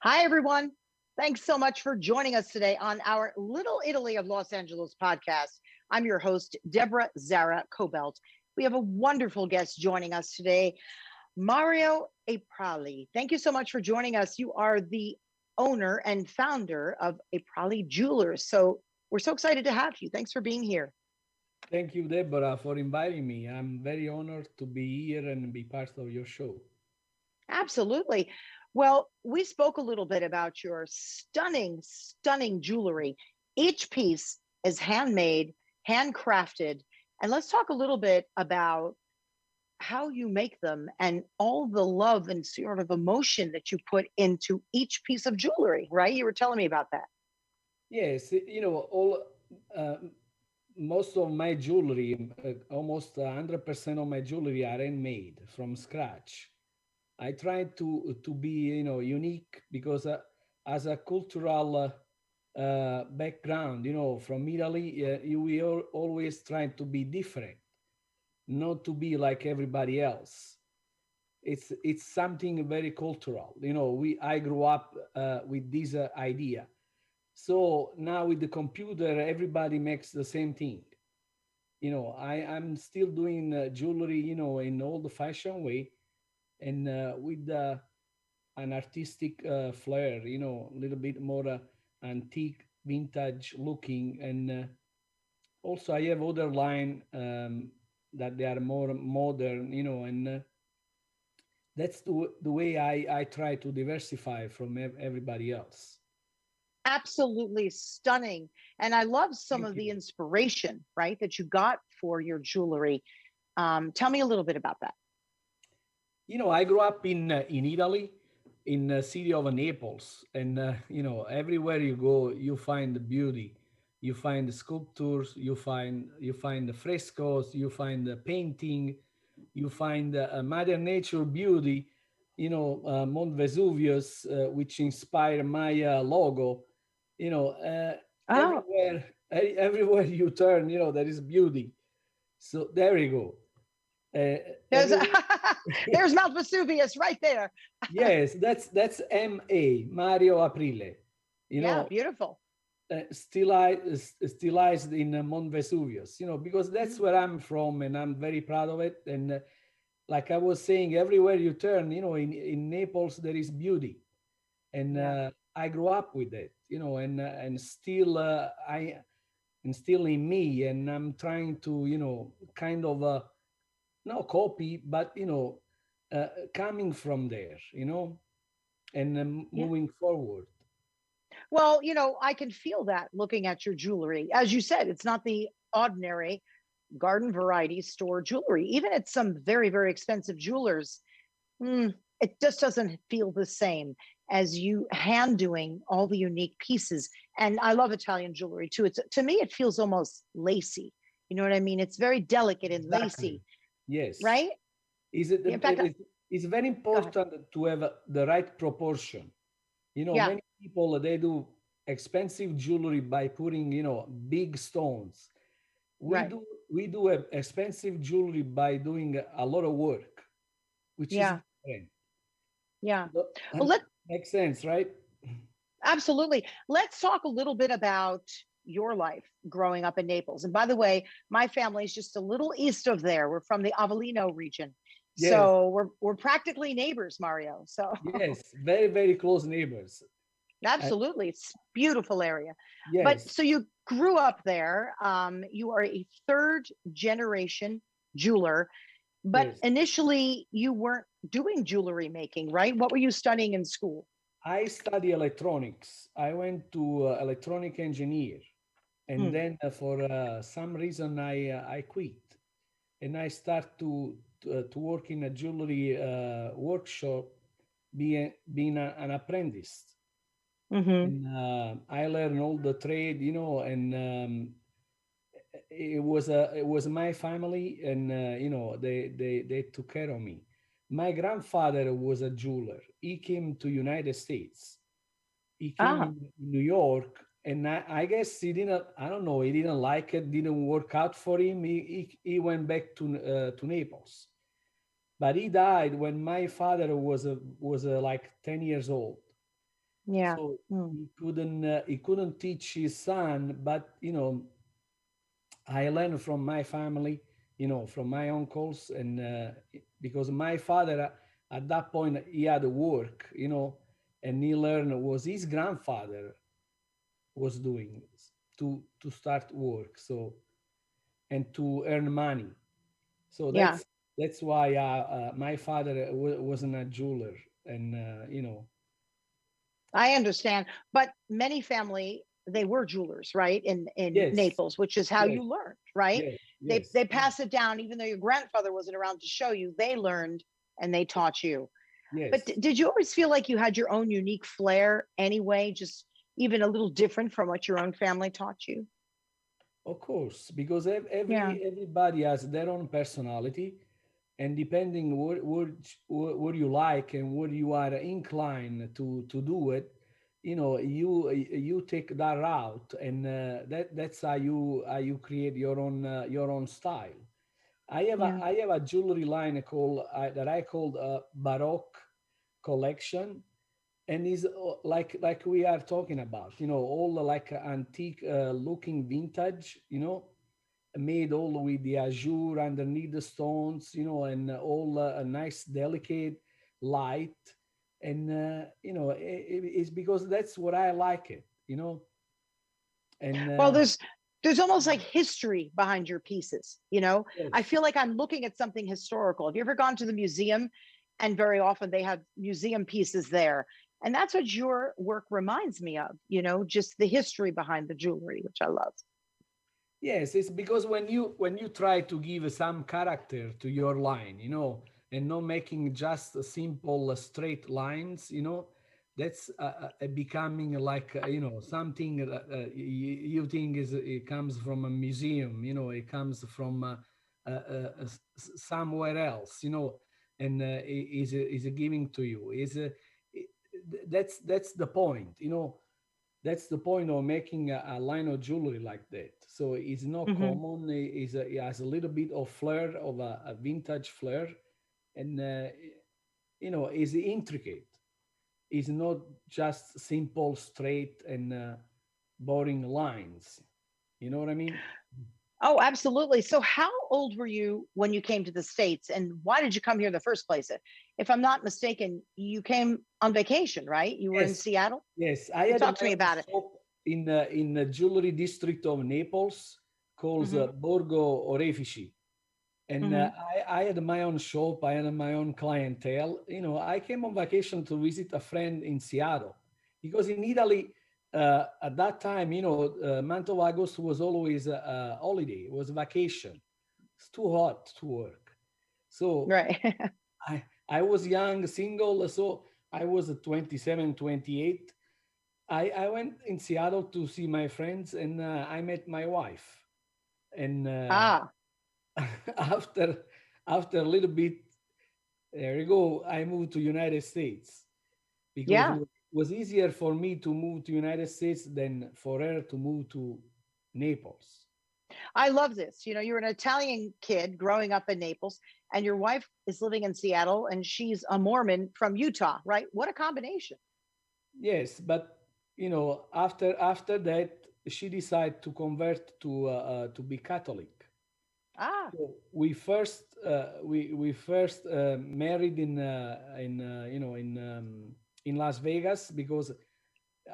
Hi, everyone. Thanks so much for joining us today on our Little Italy of Los Angeles podcast. I'm your host, Deborah Kobylt. We have a wonderful guest joining us today, Mario Aprile. Thank you so much for joining us. You are the owner and founder of Aprile Jewelers. So we're so excited to have you. Thanks for being here. Thank you, Deborah, for inviting me. I'm very honored to be here and be part of your show. Absolutely. Well, we spoke a little bit about your stunning jewelry. Each piece is handmade, handcrafted. And let's talk a little bit about how you make them and all the love and sort of emotion that you put into each piece of jewelry, right? You were telling me about that. Yes, all uh, most of my jewelry, almost 100% of my jewelry are handmade from scratch. I try to be unique because as a cultural background, from Italy, we are always trying to be different, not to be like everybody else. It's something very cultural. We I grew up with this idea. So now with the computer, everybody makes the same thing. I'm still doing jewelry, in old fashioned way, and with an artistic flair, a little bit more antique, vintage looking, and also I have other line that they are more modern, and that's the way I try to diversify from everybody else. Absolutely stunning. And I love some Thank of the you. inspiration, right, that you got for your jewelry. Tell me a little bit about that. I grew up in Italy, in the city of Naples, and everywhere you go, you find the beauty. You find the sculptures, you find the frescoes, you find the painting, you find Mother Nature beauty. Mount Vesuvius, which inspired my logo. Oh, Everywhere you turn, there is beauty. So there you go. there's Everywhere. there's Mount Vesuvius right there. Yes, that's Mario Aprile. You Yeah, know, beautiful. stylized in Mount Vesuvius. Because that's Mm, where I'm from, and I'm very proud of it. And like I was saying, everywhere you turn, in Naples there is beauty, and yeah. I grew up with it. And still and still in me, and I'm trying to kind of not copy, but coming from there, and Yeah. moving forward. Well, I can feel that looking at your jewelry. As you said, it's not the ordinary garden variety store jewelry. Even at some very, very expensive jewelers, it just doesn't feel the same as you hand doing all the unique pieces. And I love Italian jewelry too. It's to me, it feels almost lacy. You know what I mean? It's very delicate and Exactly. lacy, Yes. right? Is it? In fact, It's very go ahead. important to have the right proportion. Yeah, Many people they do expensive jewelry by putting big stones. We right. do we do expensive jewelry by doing a lot of work, which is Yeah, different. yeah. So, Well, let makes sense, right? absolutely. Let's talk a little bit about your life growing up in Naples. And by the way, my family is just a little east of there. We're from the Avellino region. Yes, So we're practically neighbors, Mario. So yes, very very close neighbors. Uh, absolutely. It's a beautiful area. But yes, so you grew up there. You are a third generation jeweler, but yes. initially you weren't doing jewelry making, right? What were you studying in school? I study electronics. I went to electronic engineer, and Hmm. then for some reason I quit, and I start to work in a jewelry workshop, an apprentice, Mm-hmm. and I learned all the trade, and it was my family, and they took care of me. My grandfather was a jeweler. He came to United States. He came Ah, in New York, and I guess he didn't. I don't know. He didn't like it. Didn't work out for him. He went back to Naples, but he died when my father was like 10 years old. Yeah. So Mm. he couldn't teach his son, but I learned from my family, from my uncles, and because my father at that point he had work, and he learned was his grandfather was doing to start work, so and to earn money. So Yeah. that's why my father wasn't a jeweler, and I understand, but many family they were jewelers, right? In yes, Naples, which is how yes, you learned, right? yes, They yes, they pass it down, even though your grandfather wasn't around to show you. They learned and they taught you. But yes. did you always feel like you had your own unique flair anyway, just even a little different from what your own family taught you? Of course, because Yeah, everybody has their own personality, and depending what you like and what you are inclined to do it, you take that route, and that's how you create your own style. yeah. I have a jewelry line that I called Baroque collection, and is like we are talking about, all like antique looking vintage, made all with the azure underneath the stones, and all a nice delicate light, and it's because that's what I like it, and Well, there's almost like history behind your pieces, you know? I yes, feel like I'm looking at something historical. Have you ever gone to the museum? And very often they have museum pieces there. And that's what your work reminds me of, just the history behind the jewelry, which I love. yes, it's because when you try to give some character to your line, and not making just a simple straight lines, that's becoming like something that you think is it comes from a museum, it comes from somewhere else, and is giving to you that's the point, that's the point of making a line of jewelry like that. So it's not Hmm. common. It has a little bit of flair, of a vintage flair, and is intricate. It's not just simple, straight, and boring lines. You know what I mean? Oh, absolutely. So, how old were you when you came to the States, and why did you come here in the first place? If I'm not mistaken, you came on vacation, right? You were in Yes, Seattle. yes. I You had talked to my me own about it. shop in the jewelry district of Naples called Hmm. Borgo Orefici. And Hmm. I had my own shop, I had my own clientele. I came on vacation to visit a friend in Seattle because in Italy, at that time, month of August was always a holiday, it was vacation. It's too hot to work. So Right. I was young, single, so I was 27, 28. I went in Seattle to see my friends, and I met my wife. And Ah, after after a little bit, there you go, I moved to United States because yeah. was easier for me to move to United States than for her to move to Naples. I love this. You're an Italian kid growing up in Naples, and your wife is living in Seattle, and she's a Mormon from Utah, right? What a combination. Yes, but after that she decided to convert to be Catholic. Ah, So we first married in in Las Vegas because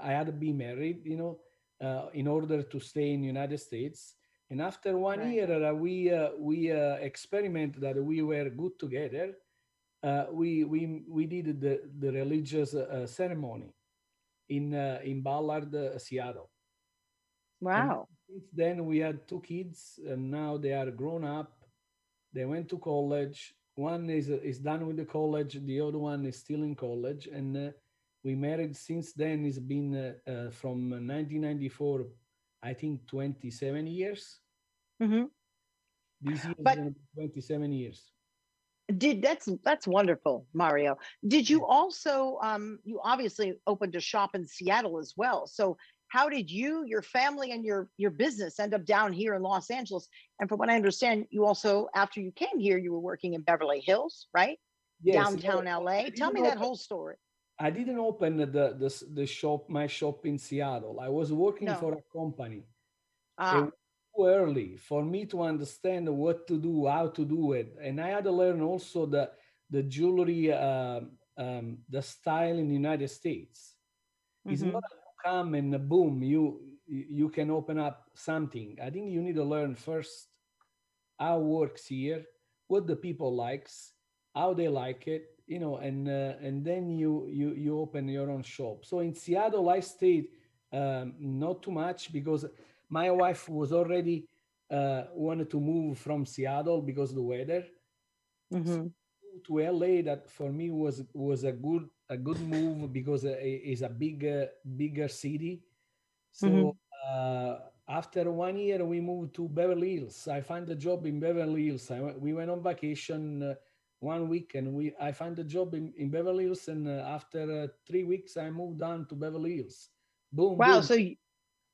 I had to be married, in order to stay in United States. And after one right. year, we experiment that we were good together. We did the religious ceremony in Ballard, Seattle. And Wow. since then, we had two kids, and now they are grown up. They went to college. One is done with the college. The other one is still in college, and we married since then. It's been from 1994, I think 27 years. Hmm. This year is But going to be 27 years. that's wonderful, Mario. Did Yeah. you also you obviously opened a shop in Seattle as well. So how did you, your family, and your business end up down here in Los Angeles? And from what I understand, you also, after you came here, you were working in Beverly Hills, right? Yes. No, Downtown LA. I Tell didn't me that open. whole story. I didn't open the shop, my shop in Seattle. I was working No. for a company. It Ah. was too early for me to understand what to do, how to do it, and I had to learn also the jewelry, the style in the United States. It's not Mm-hmm. that you come and boom, you can open up something. I think you need to learn first how it works here, what the people likes, how they like it, and then you open your own shop. So in Seattle, I stayed not too much because my wife was already wanted to move from Seattle because of the weather. So Mm-hmm. to LA, that for me was a good move because it's a bigger city. So Mm-hmm. after 1 year, we moved to Beverly Hills. I found a job in Beverly Hills. We went on vacation 1 week, and I found a job in Beverly Hills. And after 3 weeks, I moved down to Beverly Hills. Boom, Wow. boom. So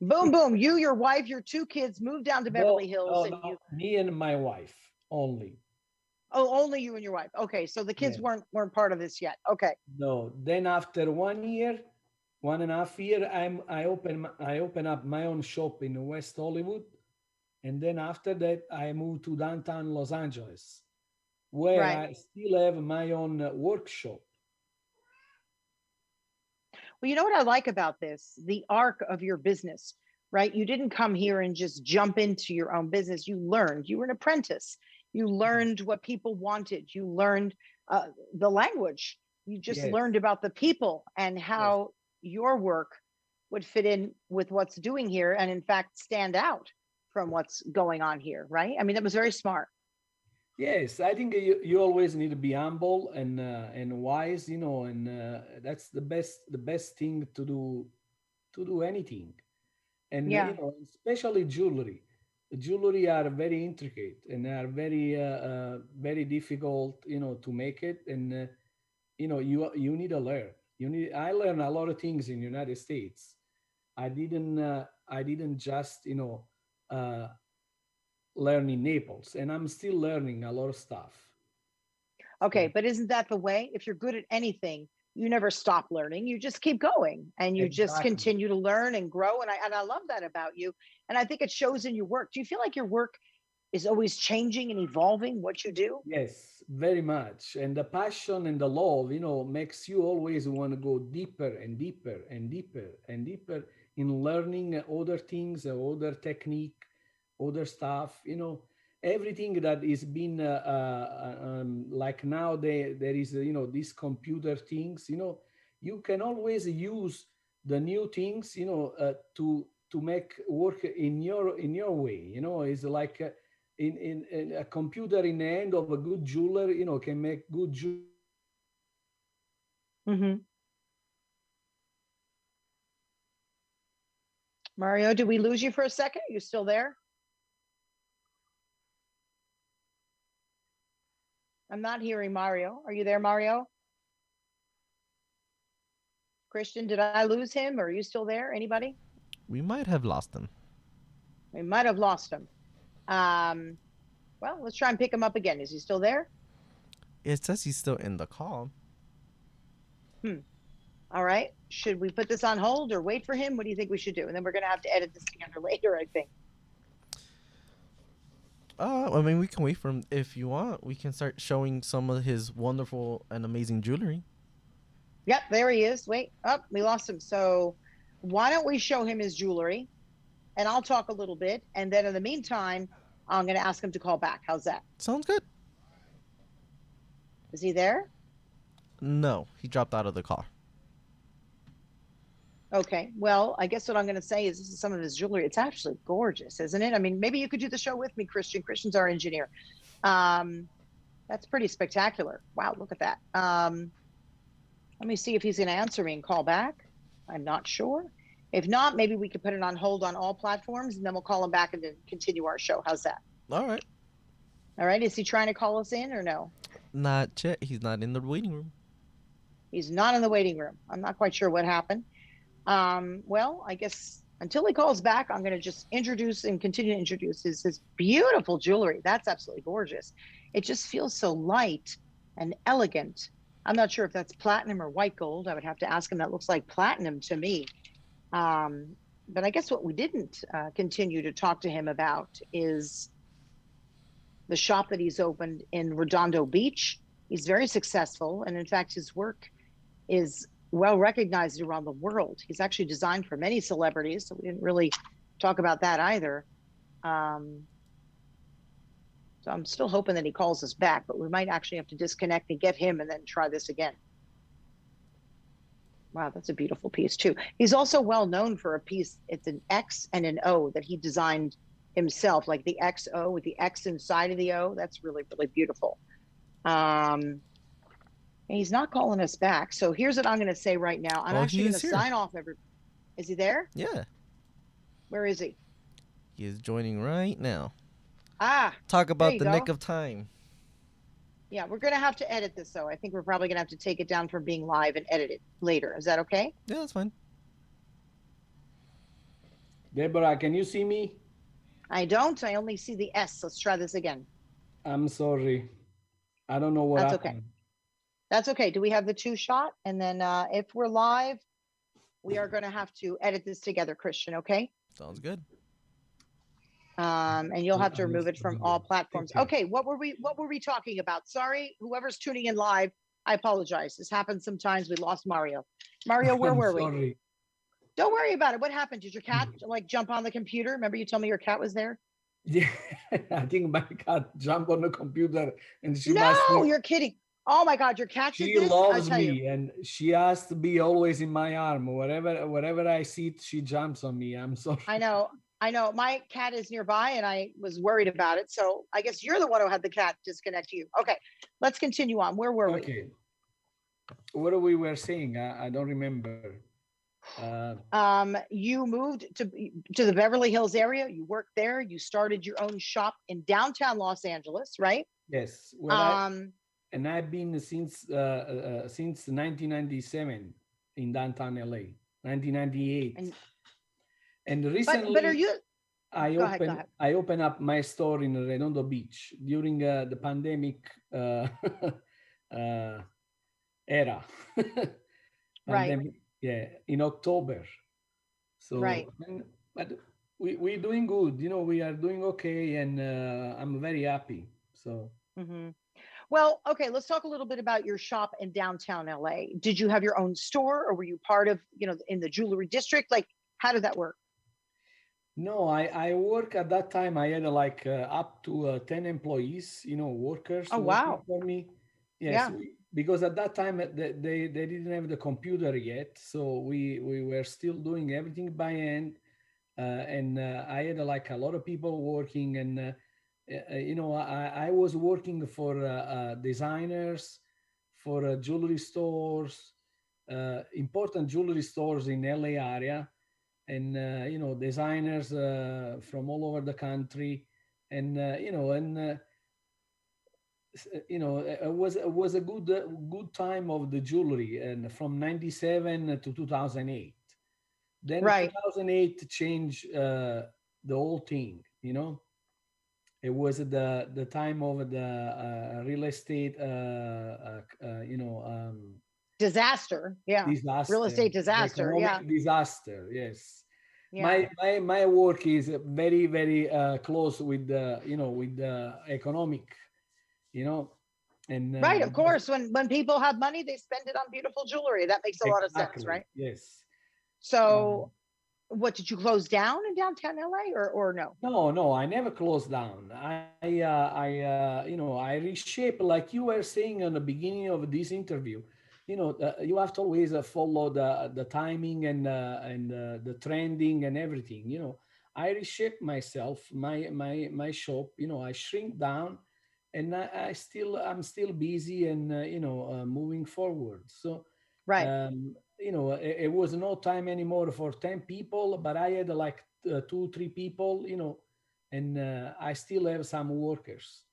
boom, boom. You, your wife, your two kids moved down to No, Beverly Hills, no, and no. you. Me and my wife only. Oh, only you and your wife. Okay, so the kids Yeah. weren't part of this yet. Okay. No. Then after 1 year, 1.5 year, I open up my own shop in West Hollywood. And then after that, I moved to downtown Los Angeles, where Right. I still have my own workshop. Well, you know what I like about this? The arc of your business, right? You didn't come here and just jump into your own business. You learned. You were an apprentice. You learned what people wanted. You learned the language. You just Yes, learned about the people and yes, how your work would fit in with what's doing here, and in fact stand out from what's going on here, right? I mean, that was very smart. yes. I think you always need to be humble and wise, and that's the best thing to do anything. And Yeah. especially jewelry. Jewelry are very intricate and are very difficult, to make it. And you need to learn. I learned a lot of things in United States. I didn't just uh, learn in Naples, and I'm still learning a lot of stuff. Okay, So but isn't that the way? If you're good at anything, you never stop learning. You just keep going and you just exactly. continue to learn and grow. And I love that about you. And I think it shows in your work. Do you feel like your work is always changing and evolving what you do? Yes, very much. And the passion and the love, makes you always want to go deeper and deeper and deeper and deeper in learning other things, other technique, other stuff. Everything that is been like now there is these computer things. You can always use the new things, to make work in your way. It's like. In a computer in the hand of a good jeweler, can make good jewelry in the hand of a Mm-hmm. computer. Mario, did we lose you for a second? Are you still there? I'm not hearing Mario. Are you there, Mario? Christian, did I lose him? Or are you still there? Anybody? We might have lost him. We might have lost him. Um, well, let's try and pick him up again. Is he still there? It says he's still in the call. Hmm. All right. Should we put this on hold or wait for him? What do you think we should do? And then we're going to have to edit this together later, I think. I mean, we can wait for him if you want. We can start showing some of his wonderful and amazing jewelry. Yep, there he is. Wait, up, we lost him. So why don't we show him his jewelry and I'll talk a little bit. And then in the meantime, I'm going to ask him to call back. How's that? Sounds good. Is he there? No, he dropped out of the call. Okay. Well, I guess what I'm going to say is this is some of his jewelry. It's actually gorgeous, isn't it? I mean, maybe you could do the show with me, Christian. Christian's our engineer. Um, that's pretty spectacular. Wow, look at that. Let me see if he's going to answer me and call back. I'm not sure. If not, maybe we could put it on hold on all platforms and then we'll call him back and then continue our show. How's that? All right. All right. Is he trying to call us in or no? Not yet. He's not in the waiting room. He's not in the waiting room. I'm not quite sure what happened. Well, I guess until he calls back, I'm going to just introduce and continue to introduce his beautiful jewelry. That's absolutely gorgeous. It just feels so light and elegant. I'm not sure if that's platinum or white gold. I would have to ask him. That looks like platinum to me. But I guess what we didn't continue to talk to him about is the shop that he's opened in Redondo Beach. He's very successful. And in fact, his work is well recognized around the world. He's actually designed for many celebrities. So we didn't really talk about that either. So I'm still hoping that he calls us back, but we might actually have to disconnect and get him and then try this again. Wow, that's a beautiful piece too. He's also well known for a piece. It's an X and an O that he designed himself, like the XO with the X inside of the O. That's really, really beautiful. And he's not calling us back. So here's what I'm going to say right now. I'm actually going to sign off. Is he there? Yeah. Where is he? He is joining right now. There Talk about you the go. nick of time. Yeah, we're going to have to edit this, though. I think we're probably going to have to take it down from being live and edit it later. Is that okay? Yeah, that's fine. Deborah, can you see me? I don't. I only see the S. Let's try this again. I'm sorry. I don't know what That's happened. okay. That's okay. Do we have the two shot? And then if we're live, we are going to have to edit this together, Christian, okay? Sounds good. And you'll have to remove it from all platforms. Okay, what were we talking about? Sorry, whoever's tuning in live, I apologize. This happens sometimes. We lost Mario. Mario, where were we? Don't worry about it. What happened? Did your cat like jump on the computer? Remember you told me your cat was there? Yeah, I think my cat jumped on the computer and she No, you're kidding. Oh my God, your cat did this? She loves me and she has to be always in my arm. Wherever I see it, she jumps on me. I'm sorry. I know. My cat is nearby and I was worried about it. So I guess you're the one who had the cat disconnect you. Okay, let's continue on. Where were we? Okay. What we were saying? I don't remember. You moved to the Beverly Hills area. You worked there. You started your own shop in downtown Los Angeles, right? Yes. And I've been since 1997 in downtown LA, 1998. And recently, but are you? I opened up my store in Redondo Beach during the pandemic era. Right. Yeah, in October. So, right. But we're doing good. We are doing okay, and I'm very happy. So. Mm-hmm. Well, okay, let's talk a little bit about your shop in downtown LA. Did you have your own store or were you part of, in the jewelry district? Like, how did that work? No, I work at that time. I had like up to 10 employees, workers working for me. Yes, yeah. Because at that time they didn't have the computer yet. So we were still doing everything by hand. And I had like a lot of people working and I was working for designers, for jewelry stores, important jewelry stores in LA area, and designers from all over the country, and it was a good time of the jewelry, and from 97 to 2008. Then 2008 changed the whole thing, It was the time of the real estate, disaster. Yeah. Disaster. Real estate disaster. Yeah. Disaster. Yes. Yeah. My work is very, very close with the economic, and right. Of course, when people have money, they spend it on beautiful jewelry. That makes a lot of sense, right? Yes. So. What did you close down in downtown LA or no? No, I never closed down. I reshape, like you were saying in the beginning of this interview. You have to always follow the timing and the trending and everything. I reshape myself, my shop. I shrink down, and I'm still busy and moving forward. So right. it was no time anymore for 10 people, but I had like 2-3 people, and I still have some workers.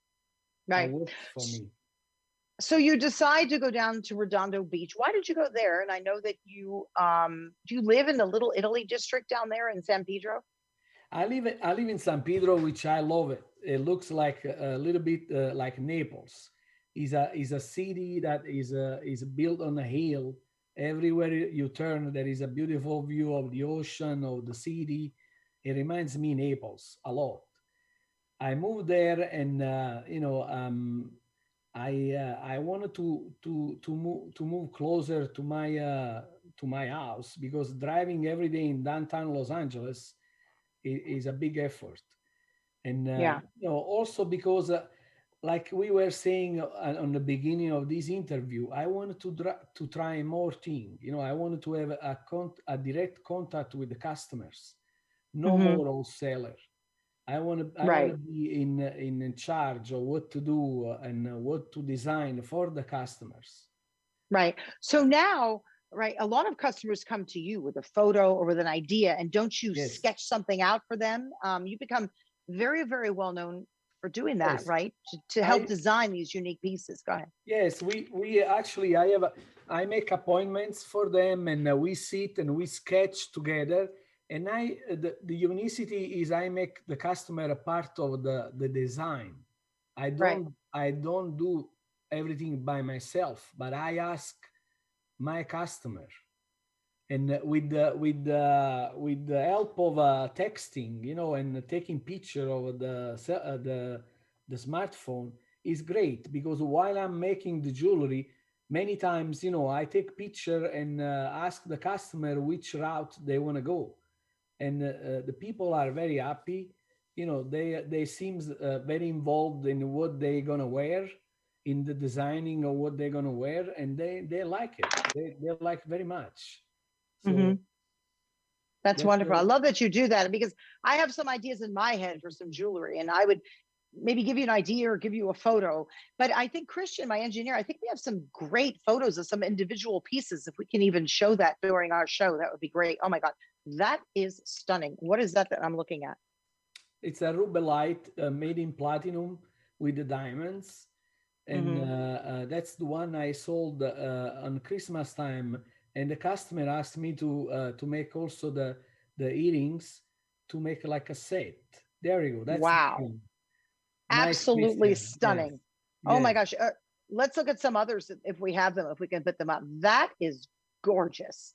Right. Work for me. So you decide to go down to Redondo Beach. Why did you go there? And I know that you do you live in the Little Italy district down there in San Pedro? I live in San Pedro, which I love it. It looks like a little bit like Naples. is a city that is built on a hill. Everywhere you turn, there is a beautiful view of the ocean, of the city. It reminds me Naples a lot. I moved there, and I wanted to move closer to my house, because driving every day in downtown Los Angeles is a big effort. And Yeah. also because like we were saying on the beginning of this interview, I wanted to try more things. I wanted to have a direct contact with the customers, no Hmm. more wholesaler. I want to Right. be in charge of what to do, and what to design for the customers. Right. So now, right, a lot of customers come to you with a photo or with an idea, and don't you Yes, sketch something out for them? You become very, very well known for doing that, yes. right? To help I design these unique pieces. Go ahead. Yes, we actually I make appointments for them, and we sit and we sketch together. And the unicity is I make the customer a part of the design. Right. I don't do everything by myself, but I ask my customer, and with the help of texting, and taking picture of the smartphone is great, because while I'm making the jewelry, many times, I take picture and ask the customer which route they want to go, and the people are very happy. They seems very involved in what they're gonna wear, in the designing of what they're gonna wear, and they like it. They like very much. So Hmm. That's that's wonderful. I the love that you do that, because I have some ideas in my head for some jewelry, and I would maybe give you an idea or give you a photo. But I think Christian, my engineer, I think we have some great photos of some individual pieces. If we can even show that during our show, that would be great. Oh my God, that is stunning. What is that I'm looking at? it's a rubellite made in platinum with the diamonds, and Hmm. that's the one I sold on Christmas time. And the customer asked me to make also the earrings, to make like a set. There you go. That's the Wow. one. Nice, Absolutely Christian. Yes, stunning. Oh my yes. gosh. Let's look at some others if we have them, if we can put them up. That is gorgeous.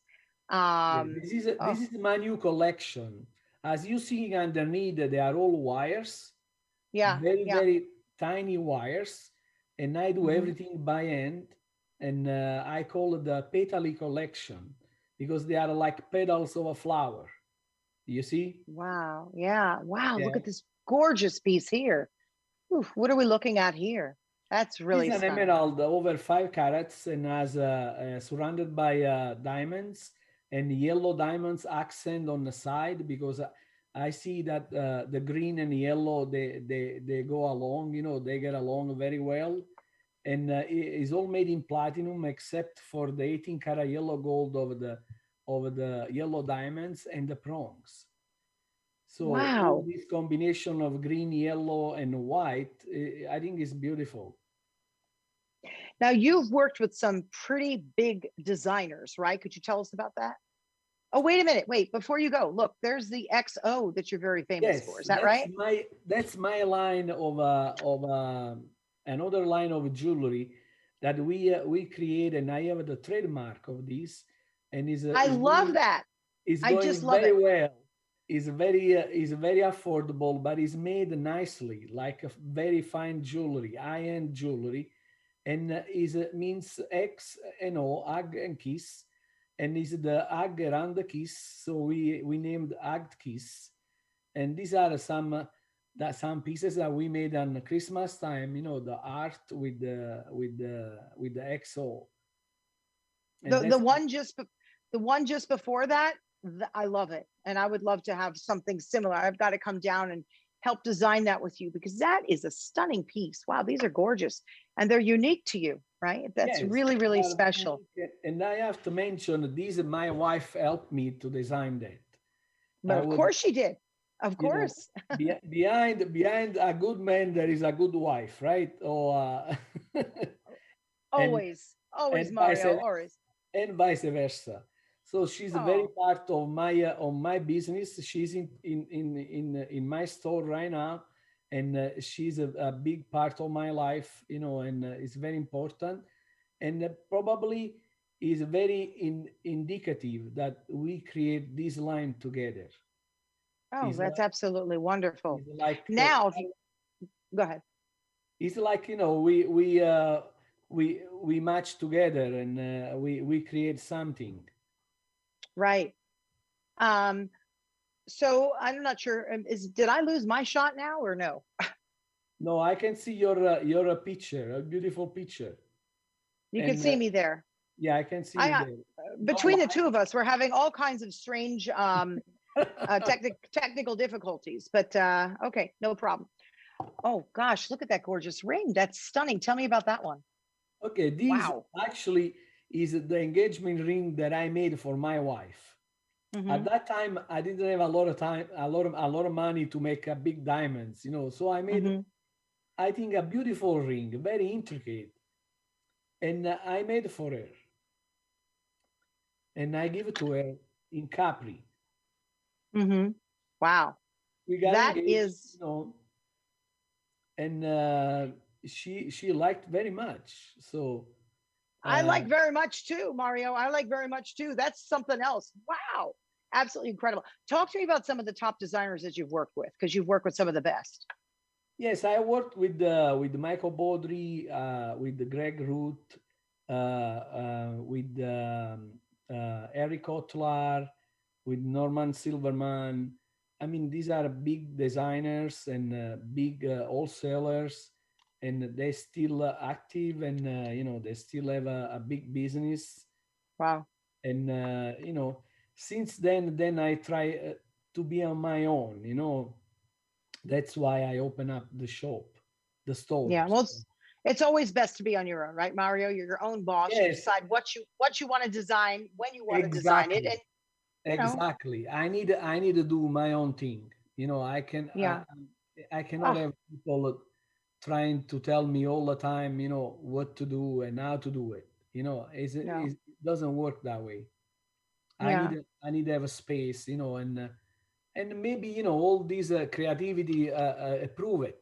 Yeah, Um, this oh, is my new collection. As you see underneath, they are all wires, yeah, very, yeah. very tiny wires, and I do Hmm. everything by hand. And I call it the petali collection, because they are like petals of a flower. You see? Wow. Yeah. Wow. Look Yeah. at this gorgeous piece here. Oof, what are we looking at here? That's This really is an stunning. emerald over 5 carats, and has surrounded by diamonds, and yellow diamonds accent on the side, because I see that the green and yellow, they go along. They get along very well, and it's all made in platinum except for the 18-karat yellow gold of the yellow diamonds and the prongs. So all Wow. this combination of green, yellow, and white, I think is beautiful. Now you've worked with some pretty big designers, right? Could you tell us about that? Oh, wait a minute. Wait, before you go, look, there's the XO that you're very famous for. Yes, Is that right? that's my line of another line of jewelry that we create, and I have the trademark of this, and I love that. is I just going love very it. well. Is very affordable, but is made nicely, like a very fine jewelry, high-end jewelry, and is means X and O, hug and kiss, and is the hug around the kiss, so we named hugged kiss. And these are some pieces that we made on Christmas time. The art with the XO, and The that's one the one just before that, I love it. And I would love to have something similar. I've got to come down and help design that with you, because that is a stunning piece. Wow, these are gorgeous. And they're unique to you, right? That's yes, really, they really are very special. unique. And I have to mention these. My wife helped me to design that. But I of was, course she did. Of you know, course. behind a good man there is a good wife, right? Or and Always, always, and vice Mario, always. and vice versa. So she's a very Oh, part of my business. She's in my store right now, and she's a big part of my life, and it's very important, and probably is very indicative that we create this line together. Oh, It's that's like, absolutely wonderful. it's like Now, if you go ahead. it's like we match together, and we create something. Right. Um, so I'm not sure. Did I lose my shot now or no? No, I can see your picture, a beautiful picture, You can and see me there. yeah, I can see I you there. Not between the two of us, we're having all kinds of strange live. technical difficulties, but okay, no problem. Oh gosh, look at that gorgeous ring. That's stunning. Tell me about that one. Okay, this Wow. actually is the engagement ring that I made for my wife. At Mm-hmm. that time, I didn't have a lot of time, a lot of money to make a big diamonds, So I made, Mm-hmm. I think, a beautiful ring, very intricate, and I made for her, and I give it to her in Capri. Mm-hmm. Wow. We got That engaged, is, and she liked very much. So I uh, like very much too, Mario. I like very much too. That's something else. Wow. Absolutely incredible. Talk to me about some of the top designers that you've worked with, because you've worked with some of the best. yes, I worked with Michael Baudry, with the Greg Root, with Eric Otlar, with Norman Silverman. I mean, these are big designers and big wholesalers, and they still active, and they still have a big business. Wow. And since then I try to be on my own. That's why I open up the shop, the Yeah. stores. Well, it's always best to be on your own, right, Mario? You're your own boss. You Yes, decide what you want to design, when you want to design it, exactly, and you know, exactly. I need to do my own thing. yeah. I cannot Oh, have people trying to tell me all the time, what to do and how to do it. no. It doesn't work that way. Yeah. I need to have a space, and maybe all these creativity prove it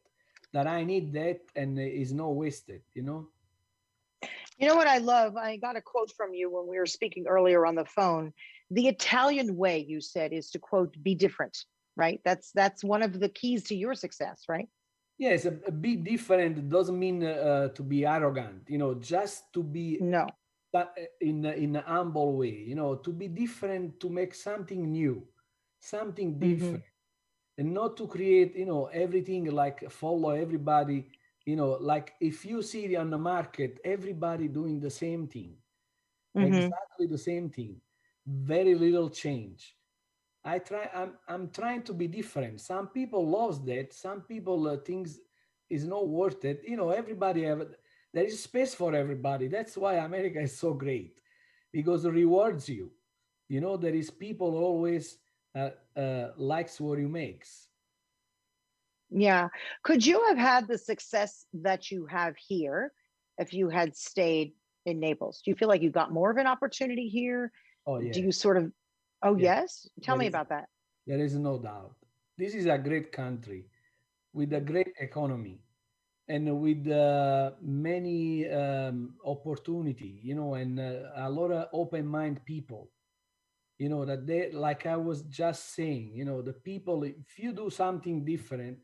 that I need that, and is not wasted. You know what I love? I got a quote from you when we were speaking earlier on the phone. The Italian way, you said, is to quote, be different, right? That's one of the keys to your success, right? Yes, a bit different doesn't mean to be arrogant, just to be No. in a humble way, to be different, to make something new, something Mm-hmm. different, and not to create everything like follow everybody. Like if you see on the market everybody doing the same thing, Mm-hmm. exactly the same thing, very little change. I'm trying to be different. Some people loves that, some people things is not worth it. Everybody have, there is space for everybody. That's why America is so great, because it rewards you. There is people always likes what you makes. Yeah. Could you have had the success that you have here if you had stayed in Naples? Do you feel like you got more of an opportunity here? Oh Do yeah, you sort of, oh, yeah. yes? Tell There me is about that. there is no doubt. This is a great country with a great economy, and with many opportunity, and a lot of open mind people. That they, like I was just saying, the people. If you do something different,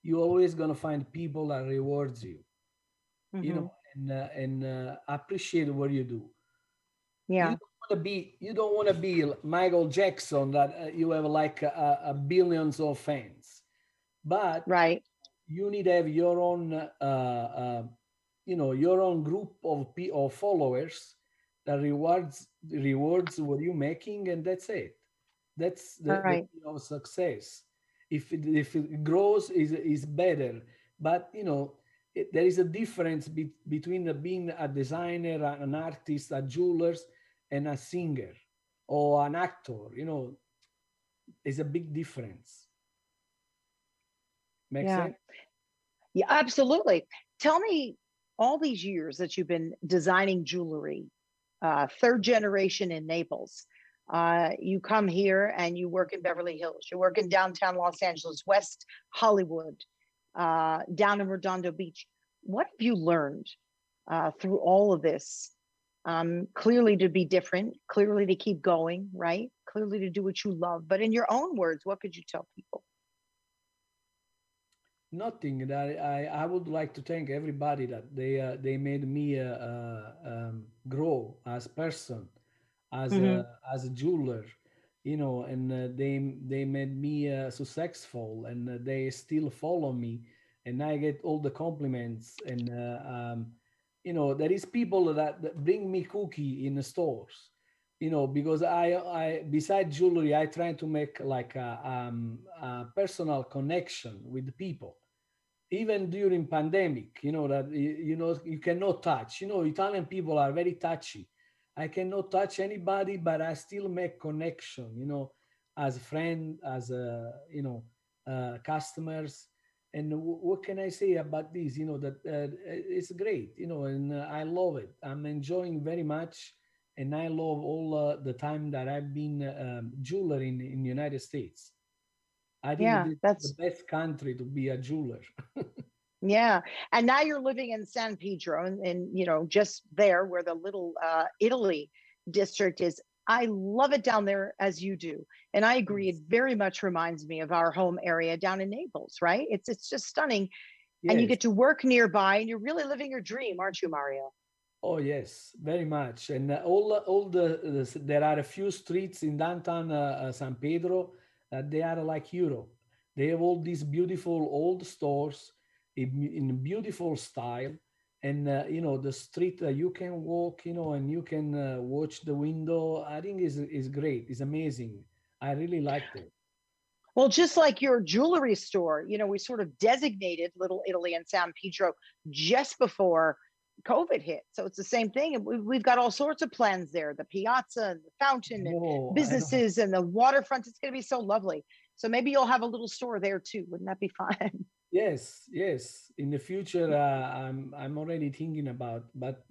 you're always gonna find people that rewards you. Mm-hmm. And appreciate what you do. You Yeah. don't want to be. You don't want to be Michael Jackson, that you have like a billions of fans, but Right. you need to have your own your own group of followers that rewards what you're making, and that's it. That's the Right. key of success. If it grows, is better. But there is a difference between being a designer, an artist, a jeweler, and a singer or an actor. There's a big difference. Make Yeah. sense? Yeah, absolutely. Tell me, all these years that you've been designing jewelry, third generation in Naples, you come here and you work in Beverly Hills, you work in downtown Los Angeles, West Hollywood. down in Redondo Beach. What have you learned through all of this? Clearly to be different, clearly to keep going, right? Clearly to do what you love. But in your own words, what could you tell people? Nothing. That I would like to thank everybody that they made me grow as person, Hmm. as a jeweler, and they made me successful, and they still follow me, and I get all the compliments, and there is people that bring me cookie in the stores, because I beside jewelry I try to make like a personal connection with the people, even during pandemic, that you cannot touch, Italian people are very touchy. I cannot touch anybody, but I still make connection, as a friend, as a customers. And what can I say about this, that it's great, and I love it. I'm enjoying very much, and I love all the time that I've been jeweler in United States. I think Yeah, this is the that's best country to be a jeweler. yeah. And now you're living in San Pedro and just there where the little Italy district is. I love it down there as you do. And I agree, it Yes. very much reminds me of our home area down in Naples, right? It's just stunning. And you Yes. get to work nearby and you're really living your dream, aren't you, Mario? Oh, yes, very much. And there are a few streets in downtown San Pedro that they are like Europe. They have all these beautiful old stores in beautiful style. And, the street you can walk, and you can watch the window. I think is great. It's amazing. I really liked it. Well, just like your jewelry store, we sort of designated Little Italy and San Pedro just before COVID hit. So it's the same thing. And we've got all sorts of plans there, the piazza and the fountain and I know. businesses and the waterfront. It's going to be so lovely. So maybe you'll have a little store there too. Wouldn't that be fun? Yes, yes. In the future, I'm already thinking about, but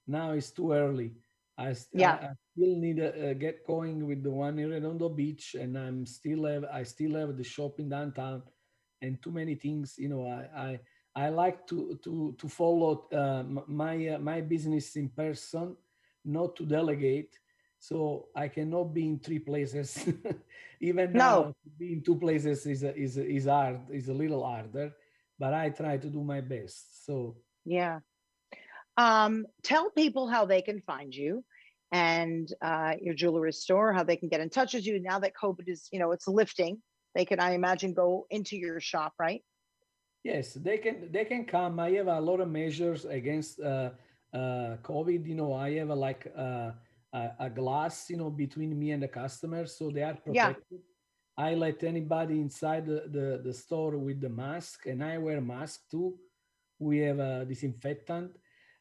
now it's too early. Yeah. I still need to get going with the one in Redondo Beach, and I still have the shop in downtown, and too many things. I like to follow my business in person, not to delegate. So I cannot be in three places. Even now, No. to be in two places is hard, is a little harder, but I try to do my best. So Yeah. Tell people how they can find you and your jewelry store, how they can get in touch with you now that COVID is, it's lifting. They can, I imagine, go into your shop, right? yes, they can come. I have a lot of measures against COVID. I have a glass, between me and the customers, so they are Yeah, protected. I let anybody inside the store with the mask, and I wear mask too. We have a disinfectant.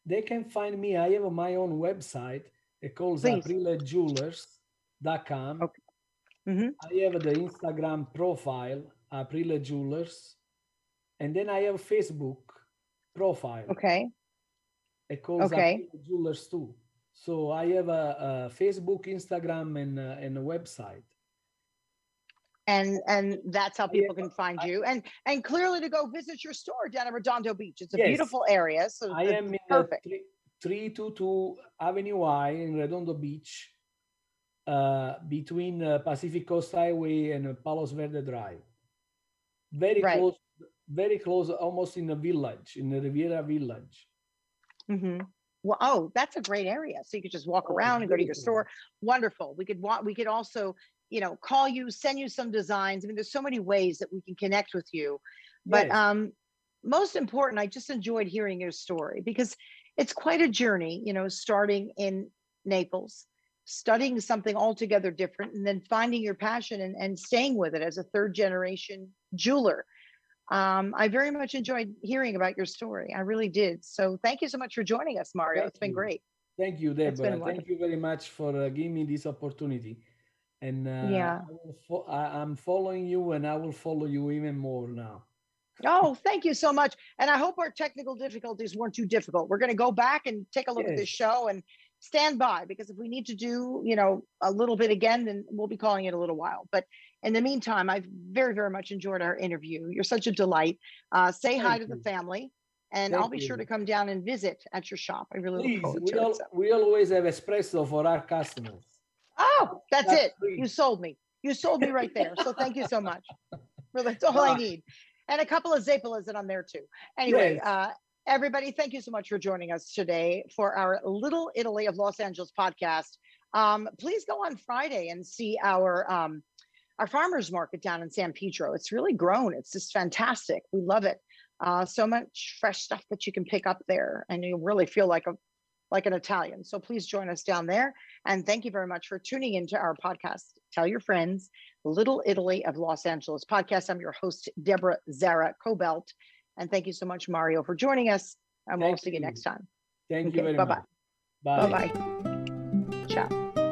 They can find me. I have my own website. It calls please. aprilejewelers.com. Okay. Hmm. I have the Instagram profile, Aprile Jewelers, and then I have Facebook profile. Okay. It calls Okay. Aprile Jewelers too. So I have a Facebook, Instagram, and a website. And that's how I people have, can find I, you. And clearly to go visit your store down at Redondo Beach. It's a yes, beautiful area, so I it's am in the perfect. 322 Avenue I in Redondo Beach, between Pacific Coast Highway and Palos Verde Drive. Very Right. close, very close, almost in a village, in the Riviera Village. Hmm. Well, oh, that's a great area. So you could just walk Oh, it's around and go to your beautiful. store. Wonderful. We could also, call you, send you some designs. I mean, there's so many ways that we can connect with you. But Yes, most important, I just enjoyed hearing your story because it's quite a journey, starting in Naples, studying something altogether different, and then finding your passion and staying with it as a third generation jeweler. I very much enjoyed hearing about your story. I really did. So thank you so much for joining us, Mario. thank It's been you. great. Thank you, It's been Deborah. Thank wonderful. you very much for giving me this opportunity. And Yeah. I'm following you, and I will follow you even more now. Oh, thank you so much. And I hope our technical difficulties weren't too difficult. We're going to go back and take a look at this Yes, show and stand by because if we need to do, a little bit again, then we'll be calling it a little while. But In the meantime, I've very, very much enjoyed our interview. You're such a delight. Say hi Thank to the you. family, and I'll Thank be sure to you. come down and visit at your shop. I really look Please, forward to it. So. we always have espresso for our customers. Oh, that's That's it. free. You sold me. You sold me right there. So thank you so much. That's all I need. And a couple of Zapalas that I'm there too. Anyway, Yes. everybody, thank you so much for joining us today for our Little Italy of Los Angeles podcast. Please go on Friday and see our farmers market down in San Pedro. It's really grown. It's just fantastic. We love it. So much fresh stuff that you can pick up there, and you really feel like an Italian. So please join us down there. And thank you very much for tuning into our podcast. Tell your friends, Little Italy of Los Angeles podcast. I'm your host, Deborah Kobylt. And thank you so much, Mario, for joining us. And we'll see you next time. Thank you very bye-bye. much. Bye. Bye-bye. Ciao.